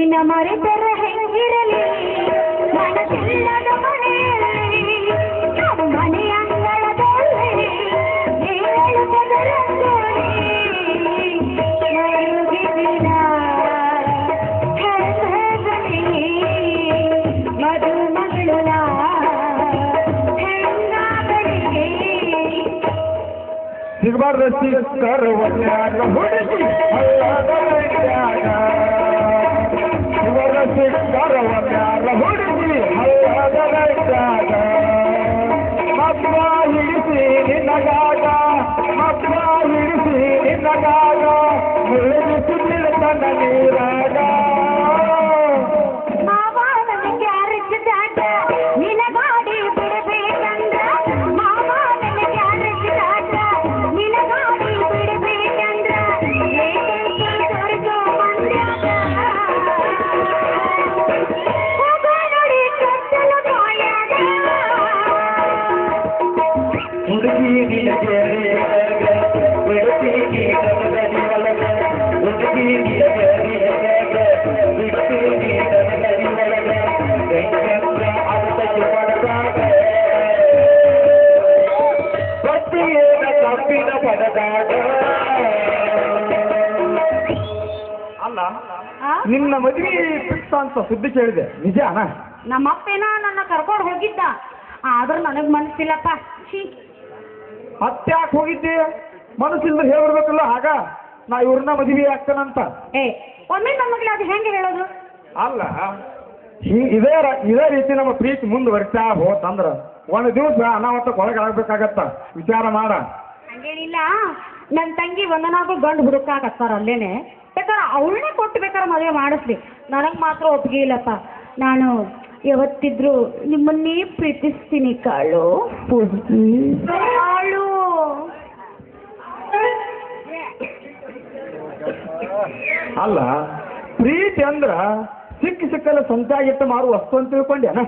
ನಿನ್ನ ಮರೆತರ ಹೆಂಗಿರಲಿ ಮನಸ್ಸಿಲ್ಲದ ಮನೆಯಲ್ಲಿ ಮನೆ ಅಂಗಳದಲ್ಲಿ ಏಳು ಪದರಂಗೋಲಿ ಮರುಗಿದಿನ ಹೆಸರಲ್ಲಿ ಮಧುಮಗಳ ಹೆಂಗಾಗಲಿ ಸಿಗಬಾರ್ದ ಸಿಕ್ಕರವನ್ಯಾಗ ಹುಡುಗಿ ಹಳ್ಳದಲ್ಯಾಗ ಇವರ ಸಿಕ್ಕರವನ್ಯಾಗ ಹುಡುಗಿ ಹಳ್ಳದಲ್ಯಾಗ ಮಬ್ಬ ಹಿಡಿಸಿ ನಿನ್ನಗಾಗ ಮಬ್ಬ ಹಿಡಿಸಿ ನಿನ್ನಗಾಗ ಮುಳುಗಿಸಿ ಬೀಳ್ತನ ನೀರಾಗ ಮಾವ ನನಗೆ ಅರಚಿದಾಗ ನಿನಗಾಡಿ ಬಿಡಬೇಕಂದ್ರ ಮಾವ ನನಗೆ ಅರಚಿದಾಗ ನಿನಗಾಡಿ ಬಿಡಬೇಕಂದ್ರ ಏಕೈಕಿ ತೊರೆದು ಮಂದ್ಯಾಗ ಹೋಗ ನೋಡಿ ಕತ್ತಲ ಬಾಯಾಗ ಹುಡುಗಿ ನಿನಗೆ ಬಿಡ್ತೀನಿ ನನ್ನದಿ ಒಳಗ ಹುಡುಗಿ ನಿನಗೆ ಬಿಡ್ತೀನಿ ನನ್ನದಿ ಒಳಗ ಬೆಂಕಂದ್ರ ಅರ್ಥಕ್ಕೆ ಪಡದಾಗ ಭಕ್ತಿಯೇನ ತಪ್ಪಿನ ಪಡದಾಗ ಅಲ್ಲ ನಿನ್ನ ಮದುವೆ ಫಿಕ್ಸ್ ಅಂತ ಸುದ್ದಿ ಕೇಳಿದೆ ನಿಜಾನ? ನಮ್ಮಪ್ಪೇನ ನನ್ನ ಕರ್ಕೊಂಡು ಹೋಗಿದ್ದ ಆದ್ರೂ ನನಗ್ ಮನಸ್ಸಿಲ್ಲಪ್ಪ ಛೀ ಮತ್ತ್ಯಾಕೆ ಹೋಗಿದ್ದೆ? ಮನಸ್ಸಿಲ್ಲದೆ ಹೇಳ್ಬಿಡ್ಬೇಕಲ್ಲ ಆಗ ನಾ ಇವ್ರನ್ನ ಮದುವೆ ಆಗ್ತಾನಂತ. ಏ ಒಮ್ಮೆ ನಮಗ್ಲಿ ಅದು ಹೆಂಗೆ ಹೇಳೋದು? ಅಲ್ಲ ಇದೇ ರೀತಿ ನಮ್ಮ ಪ್ರೀತಿ ಮುಂದುವರಿತಾ ಹೋತಂದ್ರ ಒಂದು ದಿವಸ ಅನಾಹುತಕ್ಕೆ ಒಳಗಾಗಬೇಕಾಗತ್ತ. ವಿಚಾರ ಮಾಡ. ಹಂಗೇನಿಲ್ಲ, ನನ್ನ ತಂಗಿ ಒಂದನಾಗೂ ಗಂಡು ಹುಡುಕಾಕತ್ತಾರ ಅಲ್ಲೇನೆ. ಬೇಕಾದ್ರೆ ಅವಳನ್ನೇ ಕೊಟ್ಟು ಬೇಕಾದ್ರೆ ಮದುವೆ ಮಾಡಿಸ್ಲಿ, ನನಗೆ ಮಾತ್ರ ಒಪ್ಪಿಗೆ ಇಲ್ಲಪ್ಪ. ನಾನು ಯಾವತ್ತಿದ್ರು ನಿಮ್ಮನ್ನೇ ಪ್ರೀತಿಸ್ತೀನಿ ಕಾಳು ಕಾಳು. ಅಲ್ಲ ಪ್ರೀತಿ ಅಂದ್ರ ಸಿಕ್ಕಲ್ಲ ಸಂಚಾಗಿಟ್ಟು ಮಾರು ವಸ್ತು ಅಂತ ತಿಳ್ಕೊಂಡ್ಯಾನ?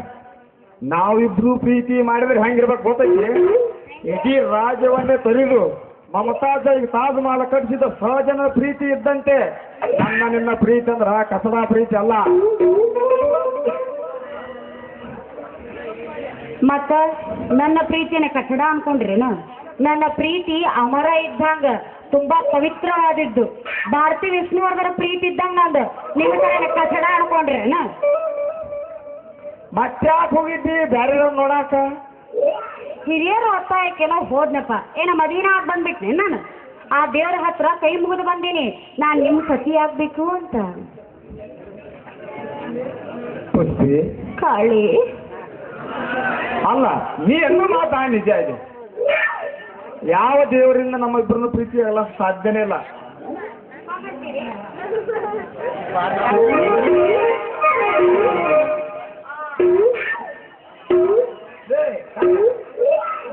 ನಾವಿಬ್ರು ಪ್ರೀತಿ ಮಾಡಿದ್ರೆ ಹೆಂಗಿರ್ಬೇಕು ಗೊತ್ತೈತಿ? ಇಡೀ ರಾಜ್ಯವನ್ನೇ ತೊರೆದು ಮಮತಾಜ ತಾಜ್ ಮಹಲ್ ಕಟ್ಟಿಸಿದ ಸಹಜನ ಪ್ರೀತಿ ಇದ್ದಂತೆ ನಿನ್ನ ಪ್ರೀತಿ ಅಂದ್ರ ಕಸದ ಪ್ರೀತಿ ಅಲ್ಲ. ಮತ್ತ ನನ್ನ ಪ್ರೀತಿನ ಕಟ್ಟಡ ಅನ್ಕೊಂಡ್ರೇನು? ನನ್ನ ಪ್ರೀತಿ ಅಮರ ಇದ್ದಂಗ ತುಂಬಾ ಪವಿತ್ರವಾದಿದ್ದು. ಭಾರತಿ ವಿಷ್ಣುವರ್ಧನ ಪ್ರೀತಿ ಇದ್ದಂಗ ನಂದು. ನಿಮ್ಮ ಕಡೆ ಕಟ್ಟಡ ಅನ್ಕೊಂಡ್ರೇನು? ಮತ್ತ್ಯಾಕೆ ಹೋಗಿದ್ದಿ ಬ್ಯಾರೆ ನೋಡಾಕ? ಹಿರಿಯರು ಒತ್ತಾಯಕ್ಕೇನೋ ಹೋದ್ನಪ್ಪ. ಏನ ಮದುವೆನ ಆಗಿ ಬಂದ್ಬಿಟ್ನೆ ನಾನು. ಆ ದೇವ್ರ ಹತ್ರ ಕೈ ಮುಗಿದು ಬಂದೀನಿ, ನಾನು ನಿಮ್ಮ ಸತಿ ಆಗ್ಬೇಕು ಅಂತ. ಕಾಳಿ ಅಲ್ಲ ನೀ ಎಲ್ಲ ಮಾತಾ ನಿಜ ಇದೆ. ಯಾವ ದೇವರಿಂದ ನಮ್ಮ ಇಬ್ಬರನ್ನು ಪ್ರೀತಿ ಆಗಲ್ಲ, ಸಾಧ್ಯನೇ ಇಲ್ಲ.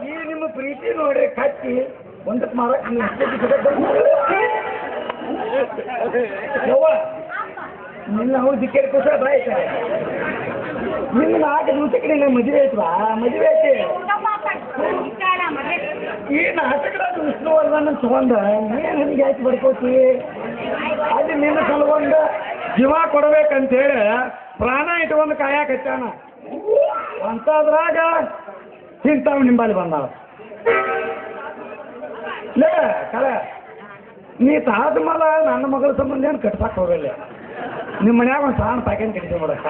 ಈ ನಿಮ್ಮ ಪ್ರೀತಿ ನೋಡಿ ಕಟ್ಟಿ ಒಂದಕ್ಕೆ ಮಾರಕ್ ನಿನ್ನ ಅವ್ರು ದಿಕ್ಕೇರಿ ಖುಷ ಬಾಯ್ತಾರೆ. ನಿನ್ನ 4 ದಿವಸಕ್ಕೆ ನಿನ್ನ ಮದುವೆ ಐತ್ವಾ? ಮದುವೆ ಐತಿ. ಈ ನಾಟಕರಾದ ವಿಷ್ಣುವರ್ಧನ ತಗೊಂಡ ಏನು ಹಂಗೆ ಆಯ್ತು ಬಡ್ಕೋತಿ? ಅದು ನಿನ್ನ ಸಲುಗೊಂಡ ಜೀವ ಕೊಡ್ಬೇಕಂತೇಳಿ ಪ್ರಾಣ ಇಟ್ಕೊಂಡು ಕಾಯಕತ್ತಾನ ಅಂತದ್ರಾಗ ಇಂಥವ್ ನಿಂಬಲ್ಲಿ ಬಂದಾವ. ಲೇ ಕಲೆ ನೀ ತಾದ ಮಲ ನನ್ನ ಮಗಳ ಸಂಬಂಧ ಏನು ಕಟ್ಸಾಕ್ ಹೋಗಲ್ಲ. ನಿಮ್ಮ ಮನ್ಯಾಗ ಒಂದು ಸಣ್ಣ ಪ್ಯಾಕೆಟ್ ಕಟ್ಟಿಸಿ ನೋಡಕ್ಕ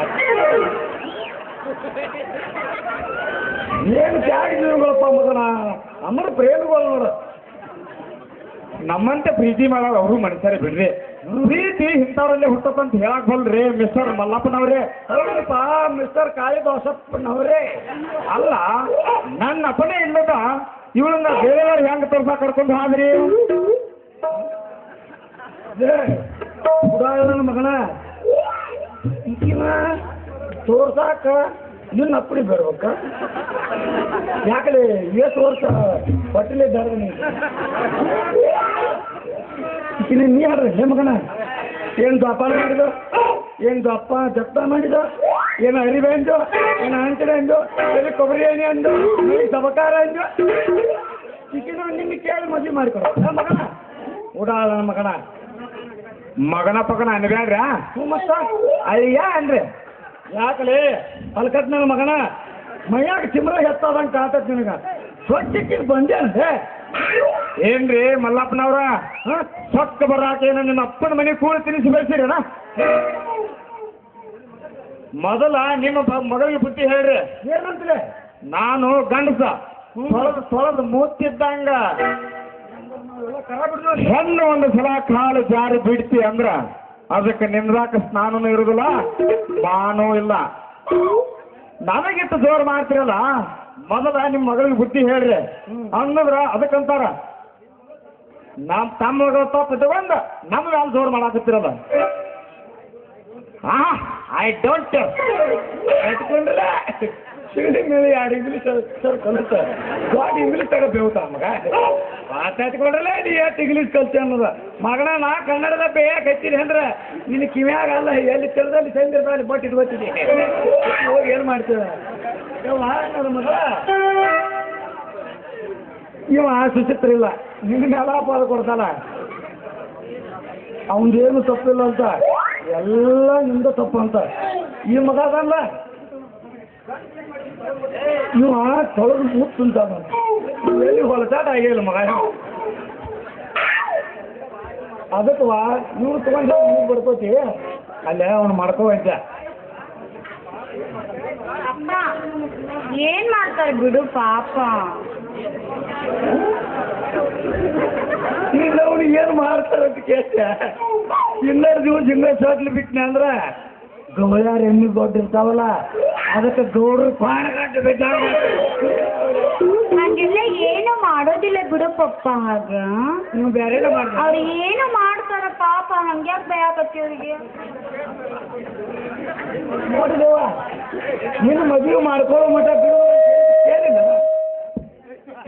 ಏನು ತ್ಯಾಗ ಜೀವಗಳಪ್ಪ ಮಗನ. ಅಮ್ಮನ ಪ್ರೇಮಿಗಳು ನೋಡ. ನಮ್ಮಂತೆ ಪ್ರೀತಿ ಮಾಡೋರು ಅವರು ಮನುಷ್ಯರೇ ಬಿಡ್ರಿ. ಪ್ರೀತಿ ಇಂಥವ್ರಲ್ಲೇ ಹುಟ್ಟಪ್ಪಂತ ಹೇಳಕ್ ಬಲ್ರಿ ಮಿಸ್ಟರ್ ಮಲ್ಲಪ್ಪನವ್ರೆ. ಹೌದಪ್ಪ ಮಿಸ್ಟರ್ ಕಾಳಿದಾಸಪ್ಪನವ್ರೆ. ಅಲ್ಲ ನನ್ನ ಅಪ್ಪನೇ ಇಲ್ಲದ ಇವಳನ್ನ ಬೇರೆಯವ್ರು ಹೆಂಗೆ ತೋರ್ಸಾಕ ಕರ್ಕೊಂಡು ಹಾದ್ರಿ? ನನ್ನ ಮಗನ ಈಕಿನ ತೋರ್ಸಾಕ ನಿನ್ನ ಅಪ್ಪಡಿ ಬರ್ಬೇಕ? ಯಾಕಲೆ ಎಷ್ಟು ವರ್ಷ ಹೊಟ್ಟೆಲೆ ಇದ್ದಾರೆ ಈಕಿನ ನೀ ಹೇಳ್ರಿ ಹೇ ಮಗನ. ಏನು ದಪ್ಪ ಮಾಡಿದ, ಏನು ದಪ್ಪ ಜಪ್ಪ ಮಾಡಿದ, ಏನು ಅರಿವೆ ಅಂದು, ಏನು ಅಂಕಡೆ ಅಂದು, ಎಲ್ಲಿ ಕೊಬ್ಬರಿ ಎಣ್ಣೆ ಅಂದು, ಸಬಕಾರ ಅಂದು ಈಕಿನ ನಿನ್ನ ಕೇಳಿ ಮದುವೆ ಮಾಡಿಕೊಡ ಮಗನ. ಉಡಾಳ ನನ್ನ ಮಗನ. ಮಗನ ಪಗನ ಅನ್ಬ್ಯಾಡ್ರ ಮತ್ತ ಅಯ್ಯ ಅನ್ರಿ ಯಾಕಲೇ ಅಲ್ಕತ್ ನನ್ನ ಮಗನ ಮೈಯಾಗ ಚಿಮ್ರ ಹೆತ್ತದಂಗೆ ಕಾತತ್ ನಿನಗ ಸ್ವಚ್ಛಕ್ಕೆ ಬಂದೆ ಅಂದ್ರೆ ಏನ್ರಿ ಮಲ್ಲಪ್ಪನವ್ರ ಸೊಕ್ಕ ಬರಾಕೇನ ನಿನ್ನ ಅಪ್ಪನ ಮನೆ ಕೂಡಿ ತಿನಿಸಿ ಬೆಳೆಸಿರಣ ಮೊದಲ ನಿಮ್ಮ ಮಗಳಿಗೆ ಬುದ್ಧಿ ಹೇಳ್ರಿ ಏನಂದ್ರೆ ನಾನು ಗಂಡಸ ತೊಳೆದು ಮೂತಿದ್ದಂಗ ಹೆಣ್ಣು ಒಂದು ಸಲ ಕಾಲು ಜಾರಿ ಬಿಡ್ತಿ ಅಂದ್ರ ಅದಕ್ಕೆ ನಿಮ್ದಾಕ ಸ್ನಾನನೂ ಇರುದಿಲ್ಲ ಬಾನೂ ಇಲ್ಲ ನನಗಿಟ್ಟು ಜೋರು ಮಾಡ್ತಿರಲ್ಲ ಮೊದಲ ನಿಮ್ಮ ಮಗಳಿಗೆ ಬುದ್ಧಿ ಹೇಳ್ರಿ ಅನ್ನದ್ರ ಅದಕ್ಕಂತಾರ ತಮ್ಮ ಮಗಳು ತಪ್ಪು ತಗೊಂಡ ನಮ್ಮ ಮ್ಯಾಲ ಜೋರು ಮಾಡಾಕತ್ತಿರಲ್ಲ ಐ ಡೋಂಟ್ ಎತ್ಕೊಂಡ್ರಲ್ಲ ಮೇಲೆ 2 ಇಂಗ್ಲೀಷ್ ಸರ್ ಕಲಿತ ಗಾಡಿ ಇಂಗ್ಲೀಷ್ ತಗ ಬೇವುತ ಮಗ ಮಾತಾಡ್ಕೊಂಡ್ರಲ್ಲ ನೀ ಎಷ್ಟು ಇಂಗ್ಲೀಷ್ ಕಲ್ತಿ ಅನ್ನೋದ ಮಗನ ನಾ ಕನ್ನಡದ ಬೇಯಕ್ಕೆ ಹಚ್ಚಿರಿ ಅಂದ್ರೆ ನಿನ್ನ ಕಿವ್ಯಾಗಲ್ಲ ಎಲ್ಲಿ ತೆಲದಲ್ಲಿ ಸಂದಿರ್ತಾನೆ ಬಟ್ ಇಟ್ಕೊತೀನಿ ಹೋಗಿ ಏನು ಮಾಡ್ತೀರ ನನ್ನ ಮಗ ಇವ ಸುಚಿತ್ರ ಇಲ್ಲ ನಿನ್ನ ಮೇಲಾಪಾದ ಕೊಡ್ತಾನ ಅವನದೇನು ತಪ್ಪಿಲ್ಲ ಅಂತ ಎಲ್ಲ ನಿಂದ ತಪ್ಪು ಅಂತ ಈ ಮಗ ಅದಲ್ಲ ಇವ ತೊಳೆದು ಮೂತ್ತಂತ ಎಲ್ಲಿ ಹೊಲಸಾಟ ಆಗಿಲ್ಲ ಮಗ ಅದಕ್ಕವಾ ಇವ್ರು ತಗೊಂಡು ನೀವು ಬಡ್ಕೋತಿ ಅಲ್ಲೇ ಅವ್ನು ಮಾಡ್ಕೋವಂತ ಅಪ್ಪ ಏನ್ ಮಾಡ್ತಾರೆ ಬಿಡು ಪಾಪ ಈಗ ಅವ್ನು ಏನು ಮಾಡ್ತಾರೆ ಅಂತ ಕೇಳ್ತೆ ಇನ್ನರ್ ದಿವಸ ಹಿಂಗ ಸೋಟ್ಲಿ ಬಿಟ್ಟನೆ ಅಂದ್ರ ಗೌಳ್ಯಾರ ಎಮ್ಮಿ ದೊಡ್ಡ ಇರ್ತಾವಲ್ಲ ಅದಕ್ಕೆ ಗೌಡ್ರು ಪಾಣಗಂಟು ಬಿದ್ದಾಗ ಹಂಗೆಲ್ಲ ಏನು ಮಾಡೋದಿಲ್ಲ ಬಿಡು ಪಪ್ಪ ಹಾಗ ನೀವು ಬೇರೆ ಮಾಡ್ತಾರೆ ಅವ್ರು ಏನು ಮಾಡ್ತಾರ ಪಾಪ ಹಂಗ್ಯಾಕ್ ಬೇಕತ್ತಿ ಅವ್ರಿಗೆ ನೋಡಿದೇವ ನಿನ್ನ ಮದುವೆ ಮಾಡ್ಕೊಳ್ಳೋ ಮಟ್ಟ ಬಿಡು ಕೇಳಿಲ್ಲ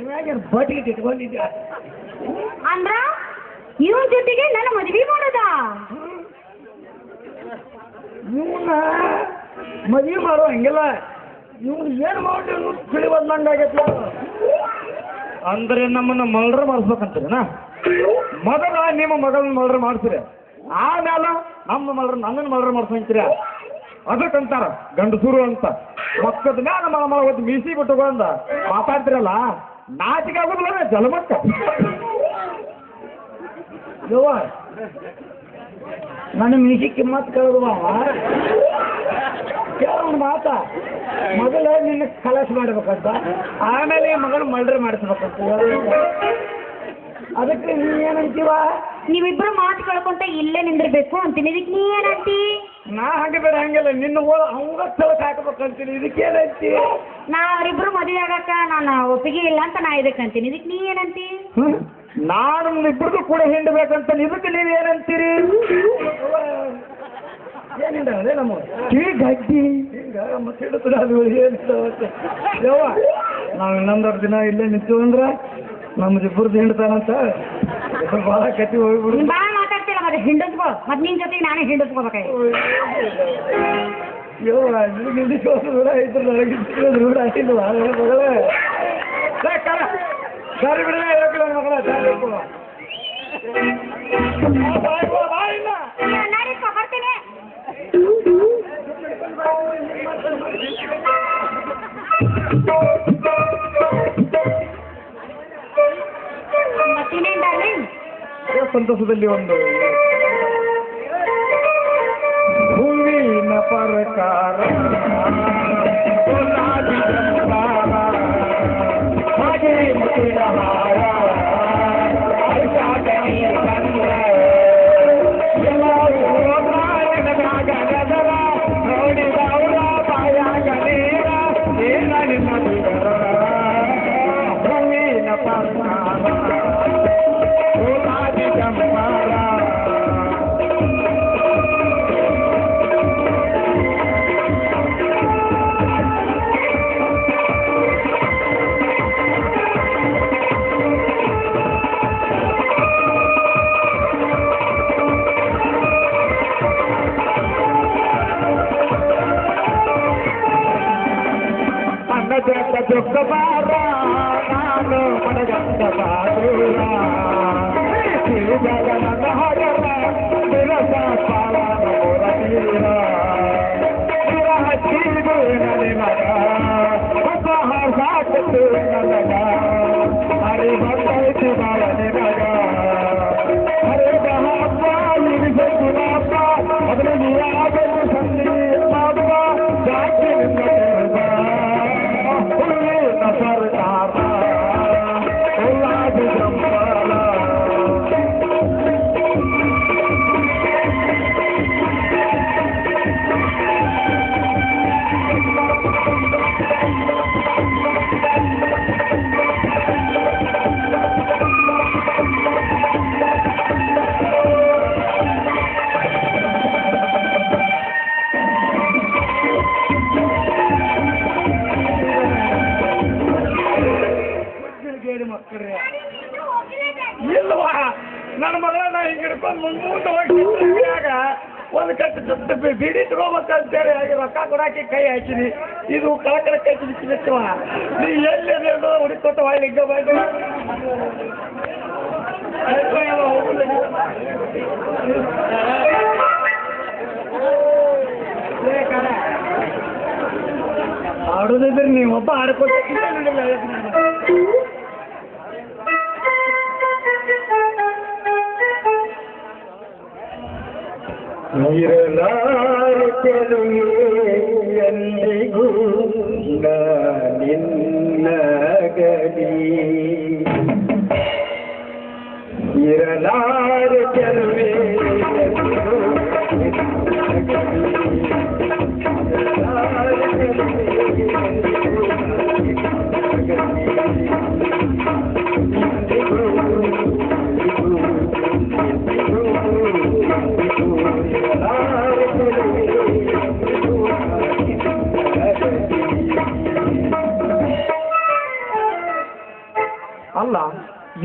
ಇವಾಗ ಬಟ್ಟಿಗೆ ಇಟ್ಕೊಂಡಿದ್ಯಾ ಅಂದ್ರ ಇವನ್ ಜೊತೆಗೆ ನನ್ನ ಮದ್ವಿ ಮಾಡೋದಾ ಇವನ್ನ ಮದುವೆ ಮಾಡೋ ಹಂಗಿಲ್ಲ ಇವನು ಏನು ಮಾಡಿ ತಿಳಿ ಬಂದಂಗಾಗೈತಿ ಅಂದ್ರೆ ನಮ್ಮನ್ನ ಮಲ್ರ ಮಾಡಿಸ್ಬೇಕಂತೀರಿನಾ ಮೊದಲ ನಿಮ್ಮ ಮಗಳನ್ನ ಮಲ್ರ ಮಾಡ್ತೀರಿ ಆಮೇಲೆ ನಮ್ಮ ಮಲ್ರ ನನ್ನನ್ನು ಮಲ್ರ ಮಾಡ್ಸಂತೀರ ಅದಕ್ಕಂತಾರ ಗಂಡಸೂರು ಅಂತ ಮಕ್ಕದ ಮ್ಯಾಲ ಮಳ ಒಂದು ಮೀಸಿ ಬಿಟ್ಟುಕೊಂಡ ಮಾತಾಡ್ತಿರಲ್ಲ ನಾಚಿಕೆ ಆಗೋದಿಲ್ಲ ಜಲಮಕ್ಕ ಯವ್ವ ನನ್ನ ಮೀಸಿ ಕಿಮ್ಮತ್ ಕೇಳಿದ್ವ ಕೇಳೋಣ ಮಾತ ಮೊದಲ ನಿನ್ನ ಕಲಸ ಮಾಡ್ಬೇಕಂತ ಆಮೇಲೆ ಮಗನ ಮಲ್ಡ್ರ್ ಮಾಡಿಸ್ಬೇಕಂತ ಅದಕ್ಕೆ ನೀ ಏನಂತೀವ ನೀವಿಬ್ರು ಮಾತು ಕೇಳ್ಕೊಂತ ಇಲ್ಲೇ ನಿಂದಿರ್ಬೇಕು ಅಂತೀನಿ ಇದಕ್ಕೆ ನೀ ಏನಂತಿ ನಾ ಹಂಗೆ ಬೇಡ ಹಂಗಿಲ್ಲ ನಿನ್ನ ಅವಂಗ ಸ್ಥಳಕ್ಕೆ ಹಾಕ್ಬೇಕಂತೀನಿ ಇದಕ್ಕೇನಂತಿ ನಾ ಅವ್ರಿಬ್ರು ಮದುವೆ ಆಗಕ್ಕ ನಾನು ಒಪ್ಪಿಗೆ ಇಲ್ಲ ಅಂತ ನಾ ಇದಕ್ಕೆ ಅಂತೀನಿ ಇದಕ್ಕೆ ನೀ ಏನಂತಿ ನಾನು ಇಬ್ಬರದು ಕೂಡ ಹಿಂಡ್ಬೇಕಂತ ಇದಕ್ಕೆ ನೀವೇನಂತೀರಿ ಏನಿಂದಾವೆ ನಮ್ಮ ಗಡ್ಡಿ ಹಿಂಗ ಮತ್ತೆ ಇಡುತ್ತದೆ ಅದು ಏನಿದ್ದಾವೆ ಯವ್ವ ನಾವು ಇನ್ನೊಂದರ ದಿನ ಇಲ್ಲೇ ನಿಂತು ಅಂದ್ರೆ ನಮ್ದಿಬ್ಬರದ್ದು ಹಿಂಡ್ತಾನಂತ ಭಾಳ ಕತ್ತಿ ಹೋಗ್ಬಿಡು ನೀನ್ ಭಾಳ ಮಾತಾಡ್ತಿಲ್ಲ ಮತ್ತೆ ಹಿಂಡಿಸ್ಕೋ ಮತ್ತೆ ನಿನ್ ಜೊತೆಗೆ ನಾನೇ ಹಿಂಡಿಸ್ಕೋಬೇಕಾಗಿ ಯವ್ವ ನಿಂದಿಸೋದು ರೂಢ ಇದ್ರು ನನಗೆ ರೂಢ ಆಗಿಲ್ವಾ ಮಗಳೇ ಸರಿ ಬಿಡಲೇ ಇರೋಕಿಲ್ಲ ಮಗಳ ನಾಡಿಸ್ಕೋ ಬರ್ತೀನಿ ಮತ್ತಿನೇನ್ ಡಾರ್ಲಿಂಗ್ ಸಂತೋಷದಲ್ಲಿ ಒಂದು ಹೂವಿನ ಪರಕಾರ ಗುಲಾಬಿ ಜಂಬಾರ, ಹಾಗೆ ಮುತ್ತಿನ ಹಾರ, ಹರ್ಷಾಗಣಿ ಬಂದ್ರ, ಎಲ್ಲರೂ ರಾಯಣದಾಗ ಗದರ, ನೋಡಿದವರ ಬಾಯಾಗ ನೀರ, ಏನ ನಿನ್ನ ಬಿಗರ. ಹೂವಿನ ಪರಕಾರ ಗುಲಾಬಿ ಜಂಬಾರ, ಅನ್ನದ ದುಃಖ ಬಾರ ನಾನು ಮನಗಂಡ ಬಾದೂರ ಜಗನ ಹರರ ಬಾಳನ ಹೊರತೀರ ಹಚ್ಚಿದು ನನಗ ಹೊಸ ಸಾಕತ್ತು ನನಗ ಹರಿ ಬಂದೈತಿ ಬಾಳನೆ ಮಗ ಹರೇ ಬಹಪ್ಪ ಇರಿಸು ನಾಪ ಮೊದಲು ನೀರಾಗಲು ಸಂಧಿ ಮಾಡುವ ಜಾತಿಯಿಂದ ಹುಲ್ಲಿನ ಸರ್ಕಾರ ಉಲ್ಲಾದಿ ಜಂಬಾಲ ಮಕ್ಕಳ್ರಿ ಇಲ್ವಾ ನನ್ನ ಮಗಳನ್ನ ಹಿಂಗೆ ಹಿಡ್ಕೊಂಡು ಮುಂದೆ ಹೋಗಿದ್ರಾಗ ಒಂದು ಕಟ್ಟು ಸುತ್ತ ಬಿಡಿ ತಗೋಬೇಕಂತೇಳಿ ಹಾಗೆ ರೊಕ್ಕ ಕೊಡಾಕಿ ಕೈ ಹಾಕಿನಿ ಇದು ಕಳಕಳ ಕೈ ತಿನ್ನಿಸಿವ ನೀ ಎಲ್ಲಿ ಹುಡುಕೋತ ಒಳ್ಳೆ ಹಿಂಗ ಬಂದು ಆಡೋದಿದ್ರೆ ನೀವೊಬ್ಬ ಆಡ್ಕೊಳ್ತಿಲ್ಲ ಎಂದಿಗೂ ನಿನ್ನ ಗಡಿ ಇರಲಾರ ಕೆಲವೇ ಅಲ್ಲ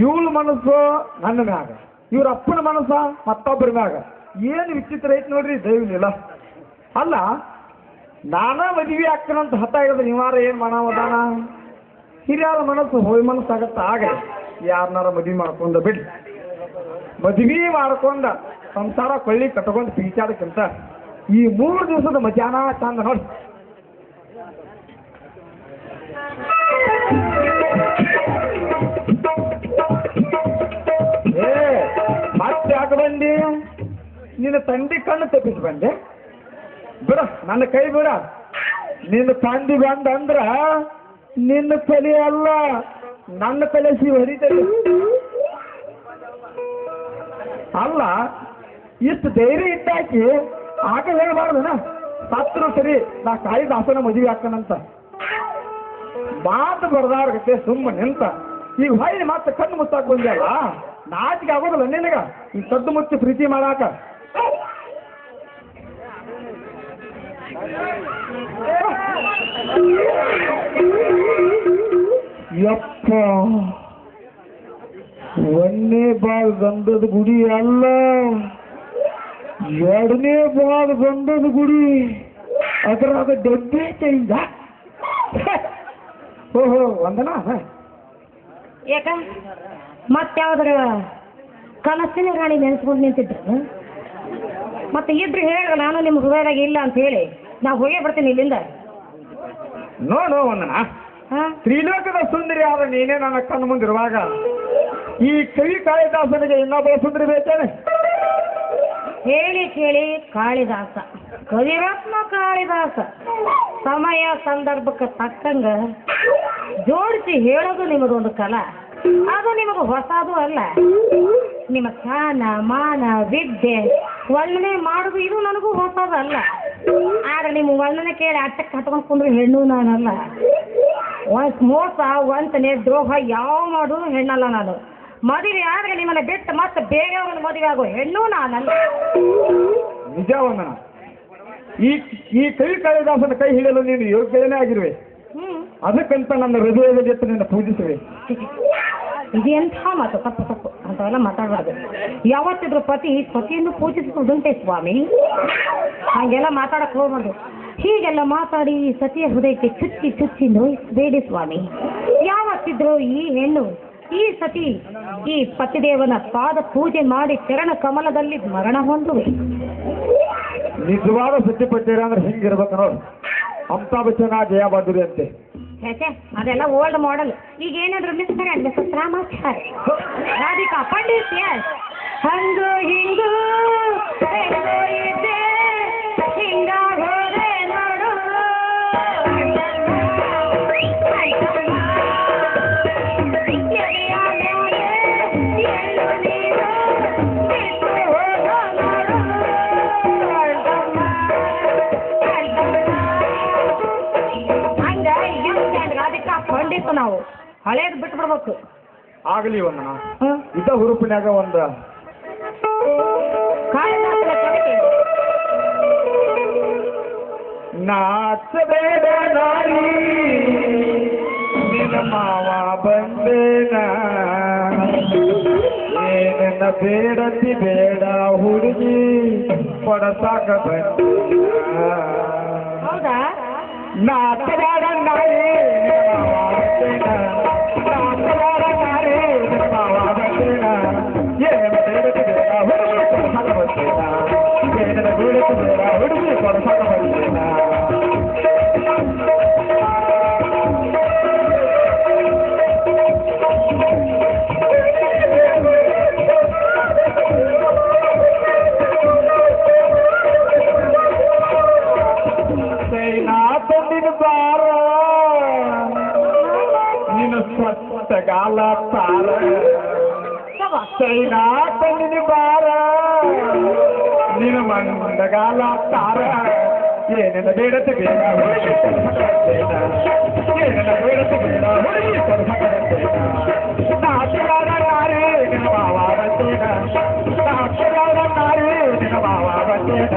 ಇವಳ ಮನಸ್ಸು ನನ್ನ ಮ್ಯಾಗ ಇವ್ರ ಅಪ್ಪನ ಮನಸ್ಸ ಮತ್ತೊಬ್ಬರ ಮ್ಯಾಗ ಏನು ವಿಚಿತ್ರ ಐತಿ ನೋಡ್ರಿ ದೈವಲಿಲ್ಲ ಅಲ್ಲ ನಾನಾ ಮದುವೆ ಆಗ್ತಾನಂತ ಹತ ಆಗಿದ್ರೆ ನಿವಾರ ಏನು ಮಾಡಾವದಾನ ಹಿರಿಯರ ಮನಸ್ಸು ಹೋಯ್ ಮನಸ್ಸಾಗತ್ತ ಆಗ ಯಾರನ್ನಾರ ಮದುವೆ ಮಾಡ್ಕೊಂಡ ಬಿಡ್ರಿ ಮದುವೆ ಮಾಡ್ಕೊಂಡ ಸಂಸಾರ ಕೊಳ್ಳಿ ಕಟ್ಕೊಂಡು ಪೀಚಾಡಕ್ಕಿಂತ ಈ 3 ದಿವಸದ ಮಧ್ಯಾಹ್ನ ಚಂದ ನೋಡಿ ಮತ್ತೆ ಯಾಕೆ ಬಂದಿ ನಿನ್ನ ತಂದಿ ಕಣ್ಣು ತಪ್ಪಿಸಿ ಬಂದೆ ಬಿಡ ನನ್ನ ಕೈ ಬಿಡ ನಿನ್ನ ತಂದಿ ಬಂದಂದ್ರ ನಿನ್ನ ತಲೆ ಅಲ್ಲ ನನ್ನ ತಲೆ ಶಿವ ಹರಿತದೆ ಅಲ್ಲ ಇಷ್ಟು ಧೈರ್ಯ ಇಟ್ಟಾಕಿ ಆಗ ಹೇಳ್ಬಾರ್ದನ ಸತ್ರು ಸರಿ ನಾ ಕಾಳಿದಾಸನ ಮದುವೆ ಹಾಕನಂತ ಮಾತು ಬರ್ದಾರ್ಗತ್ತೆ ಸುಮ್ಮ ನಿಂತ ಈಗ ಹೊಯ್ಲಿ ಮತ್ತೆ ಕಣ್ಣು ಮುಚ್ಚಾಕ್ ಬಂದ್ಯಲ್ಲ ನಾಚಿಗೆ ಆಗೋದಿಲ್ಲ ನಿನಗ ಈ ಕದ್ದು ಮುಚ್ಚಿ ಪ್ರೀತಿ ಮಾಡಾಕ ಯಪ್ಪ ಒಂದನೇ ಭಾಗ ಗಂಧದ ಗುಡಿ ಅಲ್ಲ 2ನೇ ಭಾಗ ಗಂಧದ ಗುಡಿ ಅದರಾಗ ಡಬ್ಬೆ ಚೇಂಜ ಓಹೋ ವಂದನಾ ಯಾಕ ಮತ್ತೆ ಯಾವ್ದಾರ ಕನಸಿನ ರಾಣಿ ನೆನೆಸ್ಕೊಂಡು ನಿಂತಿದ್ರು ಮತ್ತೆ ಇದ್ರು ಹೇಳ ನಾನು ನಿಮ್ಮ ಹೃದಯದಾಗ ಇಲ್ಲ ಅಂತ ಹೇಳಿ ನಾವು ಹೋಗೇ ಬರ್ತೀನಿ ಇಲ್ಲಿಂದ ನೋಡು ವಂದನಾ ತ್ರಿಲೋಕದ ಸುಂದರಿ ಆದ ನೀನೇ ನನ್ನ ಕಣ್ಣು ಮುಂದಿರುವಾಗ ಈ ಕವಿ ಕಾಳಿದಾಸನಿಗೆ ಇನ್ನೊಬ್ಬ ಸುಂದರಿ ಬೇಕೇನೆ ಹೇಳಿ ಕೇಳಿ ಕಾಳಿದಾಸ ಕವಿರತ್ನ ಕಾಳಿದಾಸ ಸಮಯ ಸಂದರ್ಭಕ್ಕೆ ತಕ್ಕಂಗ ಜೋಡಿಸಿ ಹೇಳೋದು ನಿಮಗೊಂದು ಕಲಾ ಅದು ನಿಮಗೆ ಹೊಸದು ಅಲ್ಲ ನಿಮ್ಮ ಜ್ಞಾನ ಮಾನ ವಿದ್ಯೆ ವರ್ಣನೆ ಮಾಡೋದು ಇದು ನನಗೂ ಹೊಸದಲ್ಲ ಆದ್ರೆ ನಿಮ್ಮ ವರ್ಣನೆ ಕೇಳಿ ಅಟ್ಟಕ್ಕೆ ಹತ್ಕೊಂಡು ಕುಂದ್ರೆ ಹೆಣ್ಣು ನಾನಲ್ಲ ಮೋಸ ವಂಚನೆ ದ್ರೋಹ ಯಾವ ಮಾಡೋದು ಹೆಣ್ಣಲ್ಲ ನಾನು ಮದುವೆ ಆದ್ರೆ ನಿಮ್ಮನ್ನ ಬಿಟ್ಟು ಮತ್ತೆ ಬೇರೆಯವ್ರನ್ನ ಮದುವೆ ಆಗೋ ಹೆಣ್ಣು ನಾನಲ್ಲ ನಿಜ ವಂದನ ಈ ಕವಿ ಕಾಳಿದಾಸನ ಕೈ ಹಿಡಿಯಲು ನೀನು ಯೋಗ್ಯನೇ ಆಗಿರುವೆ ಅದಕ್ಕಂತ ನನ್ನ ಹೃದಯದ ಜೊತೆ ನಿನ್ನ ಪೂಜಿಸುವೆ ಇದೆಂಥ ಮಾತು ತಪ್ಪು ತಪ್ಪು ಅಂತೆಲ್ಲ ಮಾತಾಡಬಾರ್ದು ಯಾವತ್ತಿದ್ರು ಪತಿಯನ್ನು ಪೂಜಿಸುವುದುಂಟೆ ಸ್ವಾಮಿ ಹಾಗೆಲ್ಲ ಮಾತಾಡಕ್ ಹೋಗ್ಬಾರ್ದು ಹೀಗೆಲ್ಲ ಮಾತಾಡಿ ಸತಿಯ ಹೃದಯಕ್ಕೆ ಚುಚ್ಚಿ ಚುಚ್ಚಿ ನೋಯಿಸಬೇಡಿ ಸ್ವಾಮಿ ಯಾವತ್ತಿದ್ರು ಈ ಹೆಣ್ಣು ಈ ಸತಿ ಈ ಪತಿದೇವನ ಪಾದ ಪೂಜೆ ಮಾಡಿ ಚರಣ ಕಮಲದಲ್ಲಿ ಮರಣ ಹೊಂದುವೆ. ನಿಜವಾದ ಸತ್ಯಪತ್ಯರ ಅಂದ್ರೆ ಹಿಂಗಿರ್ಬೇಕು ನೋಡಿ. ಅಮಿತಾಬ್ ಬಚ್ಚನ್ ಜಯ ಬದ್ರಿ ಅಂತೆ. ಛೇ ಅದೆಲ್ಲ ಓಲ್ಡ್ ಮಾಡೆಲ್. ಈಗ ಏನಾದ್ರು ಮಿಸ್ತಾರೆ ಮಿಸಸ್ ರಾಮಾಚಾರಿ, ರಾಧಿಕಾ ಪಂಡಿತ್, ಹಂಗು ಹಿಂಗು ಹೆಂಗೋ ಇದ್ದೆ ಹಿಂಗಾಗೋದೆ ನೋಡು. ಖಂಡಿತ ನಾವು ಹಳೇದು ಬಿಟ್ಟು ಬಿಡ್ಬೇಕು. ಆಗಲಿ ಒಂದನ ಇದ್ದ ಹುರುಪಿನಾಗ ಒಂದು ನಾಚಬೇಡ ನಾರಿ ನಿನ್ನ ಮಾವ ಬಂದೇನ ಏನ ಬೇಡತಿ ಬೇಡ ಹುಡುಗಿ ಪಡಸಾಕ ಬಂದ. ಹೌದಾ? ನಾಚಬೇಡ ನಾರಿ ನಿನ್ನ ಮಾವ ಬಂದೇನ, ನಾಚಬೇಡ ನಾರಿ ನಿನ್ನ ಮಾವ ಬಂದೇನ ಏನ ಬೇಡತಿ ಬೇಡ ಹುಡುಗಿ ಪಡಸಾಕ ಬಂದೇನ, ಏನ ಬೇಡತಿ ಬೇಡ ಹುಡುಗಿ ಪಡಸಾಕ ಬಂದೇನ. ಬಾರ ನಿನ್ನ ಸ್ವತ್ತಗಾಲ ತಾರ ಸೈನಾ ತಂದಿನ ಬಾರ ನಿನ್ನ ಮಂದಗಾಲ ತಾರ ಏನೆಲ್ಲ ಬೇಡತೆ ಬೇಡ ಹುಡುಗಿ ಏನೆಲ್ಲ ಬೇಡತೆ ಬೇಡ ಹುಡುಗಿ ನಾಚಗಾರ ನಾರೇ ನಿನ್ನ ಮಾವ ಬಂದೇನ, ನಾಚಗಾರ ನಾರೇ ನಿನ್ನ ಮಾವ ಬಂದೇನ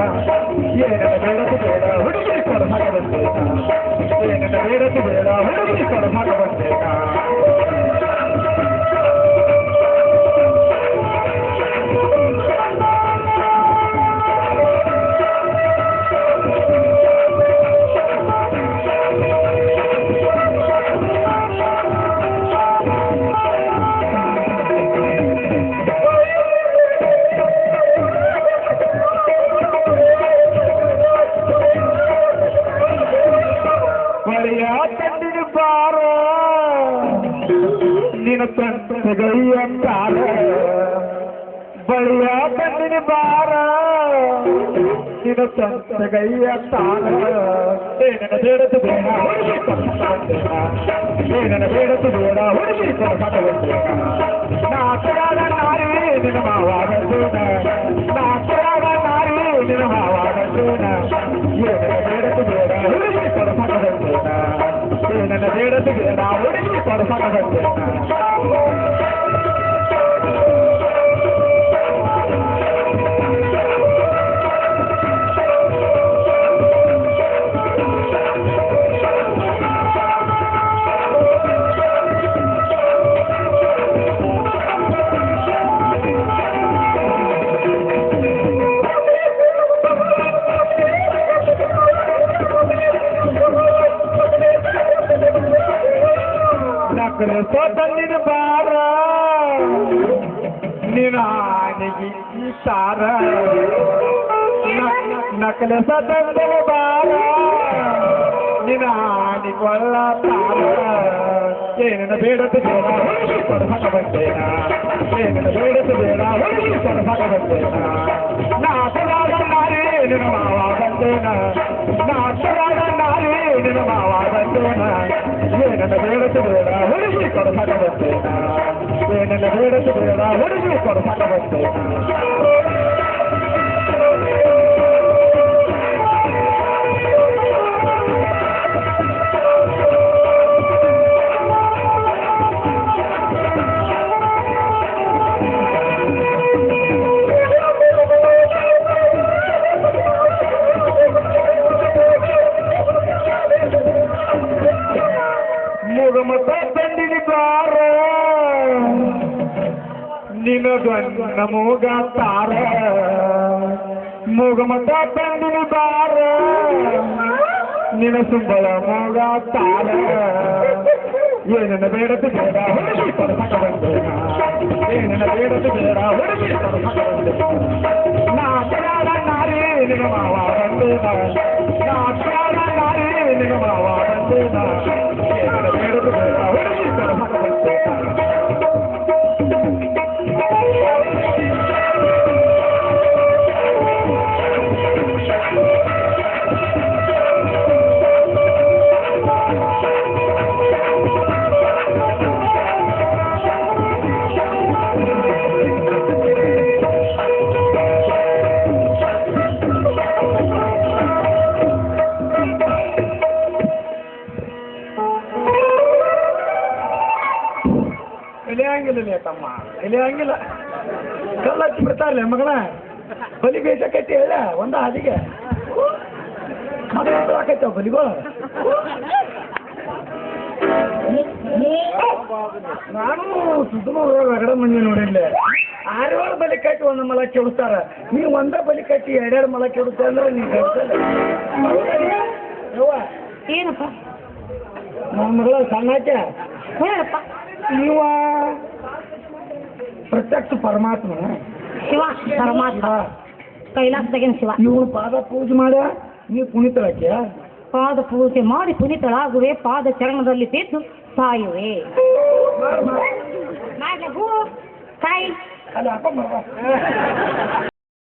ಏನೆಲ್ಲ ಬೇಡತೆ ಬೇಡ ಹುಡುಗಿ ಕೊಡಸಾಕ ಬಂದೇನ, ಏನೆಲ್ಲ ಬೇಡತೆ ಬೇಡ ಹುಡುಗಿ ಕೊಡಸಾಕ ಬಂದೇನ. ತಂದಿನ ಬಾರ ನಿನ್ನ ತಂದೆಗೈಯ ತಾರ, ಬಳಿಯ ತಂದಿನ ಬಾರ ನಿನ್ನ ತಂದೆಗೈಯ ತಾರ ಏನನ ಬೇಡತು ಬೇಡ ಹುಡುಗಿ ಕೊಡಸಾಕ, ಏನನ ಬೇಡತು ಬೇಡ ಹುಡುಗಿ ಕೊಡಸಾಕ ಬಂದೇನ. ನಾಚಗಾರ ನಾರಿ ನಿನ್ನ ಮಾವ ಬಂದೇನ, ನಾಚಗಾರ ನಾರಿ ನಿನ್ನ ಮಾವ ಬಂದೇನ ಏನನ ಬೇಡತು ಬೇಡ ಹುಡುಗಿ ಕೊಡಸಾಕ ಬಂದೇನ, ಏನನ ಬೇಡತು ಬೇಡ ಹುಡುಗಿ ಕೊಡಸಾಕ ಬಂದೇನ. ತಂದಿನ ಬಾರ ನಿನಾನಿಗೆ ಈ ತಾರ, ನಕಲಸ ತಂದಿನ ಬಾರ ನಿನಾನಿಗೊಳ್ಳ ತಾರ ಏನನ ಬೇಡತು ಬೇಡ ಹುಡುಗಿ ಕೊಡಸಾಕ ಬಂದೇನ, ಏನನ ಬೇಡತು ಬೇಡ ಹುಡುಗಿ ಕೊಡಸಾಕ ಬಂದೇನ. ನಾಚಗಾರ ನಾರಿ ನಿನ್ನ ಮಾವ ಬಂದೇನ, ನಾಚಗಾರ ನಾರಿ ನಿನ್ನ ಮಾವ ಬಂದೇನ ಏನನ ಬೇಡತು ಬೇಡ ಹುಡುಗಿ ಕೊಡಸಾಕ ಬಂದೇನ, ಏನನ ಬೇಡತು ಬೇಡ ಹುಡುಗಿ ಕೊಡಸಾಕ ಬಂದೇನ. ಮುಗಮತ ತಂದಿನ ಬಾರ ನಿನಗನ್ನ ಮೂಗ ತಾರ, ಮುಗಮತ ತಂದಿನ ಬಾರ ನಿನ ಸುಂಬಳ ಮೂಗ ತಾರ ಏನನ್ನ ಬೇಡದು ಬೇಡ ಹುಡುಗಿ ಪರಮಕ ಬಂದೇನ ಏನನ್ನ ಬೇಡದು ಬೇಡ ಹುಡುಗಿ ಪರಮಕ ಬಂದೇನ ನಾ ಅಜ್ಞಾನ ನಾರಿ ನಿನ್ನ ಮಾವ ಬಂದೇನ ನಾ ಅಜ್ಞಾನ ನಾರಿ ನಿನ್ನ ಮಾವ ಬಂದೇನ ಏನನ್ನ ಬೇಡದು ಬೇಡ ಹುಡುಗಿ ಪರಮಕ ಬಂದೇನ ಎಲೆಯಂಗಿಲ್ಲ ತಮ್ಮ ಎಲೆಯಂಗಿಲ್ಲ ಕಲ್ಲ ಹಚ್ಚಿ ಬಿಡ್ತಾರಲ್ಲ ಮಗನ ಬಲಿ ಬೇಸಕೈತಿ ಹೇಳ ಒಂದ ಹಾದಿಗೆ ಹಾಕೈತ ಬಲಿಗಳು ನಾನು ಸುತ್ತಮುತ್ತ ಹೊರಗಡೆ ಮಂದಿ ನೋಡಿಲ್ಲ 6 ಬಲಿ ಕಟ್ಟಿ ಒಂದು ಮಲ ಕೆಡಿಸ್ತಾರ ನೀವು ಒಂದ ಬಲಿ ಕಟ್ಟಿ 2 ಮಲ ಕೆಡಿಸ್ತಾ ಅಂದ್ರೆ ನೀವು ಏನಪ್ಪ ನನ್ನ ಮಗಳ ಸಣ್ಣ ಹಾಕ್ಯ ಹೇಳಪ್ಪ ಇವ ಪ್ರತ್ಯಕ್ಷ ಪರಮಾತ್ಮನ ಶಿವ ಪರಮಾತ್ಮ ಕೈಲಾಸದಾಗಿನ ಶಿವ ಇವನು ಪಾದ ಪೂಜೆ ಮಾಡ ನೀವು ಕುಣಿತಳಕ್ಯ ಪಾದ ಪೂಜೆ ಮಾಡಿ ಪುನೀತಳಾಗುವೆ ಪಾದ ಚರಣದಲ್ಲಿ ಬಿದ್ದು ಸಾಯುವೆ ಮಾಡ್ಲೆ ಹೂ ಕಾಯಿ ಅಲ್ಲ ಅಪ್ಪ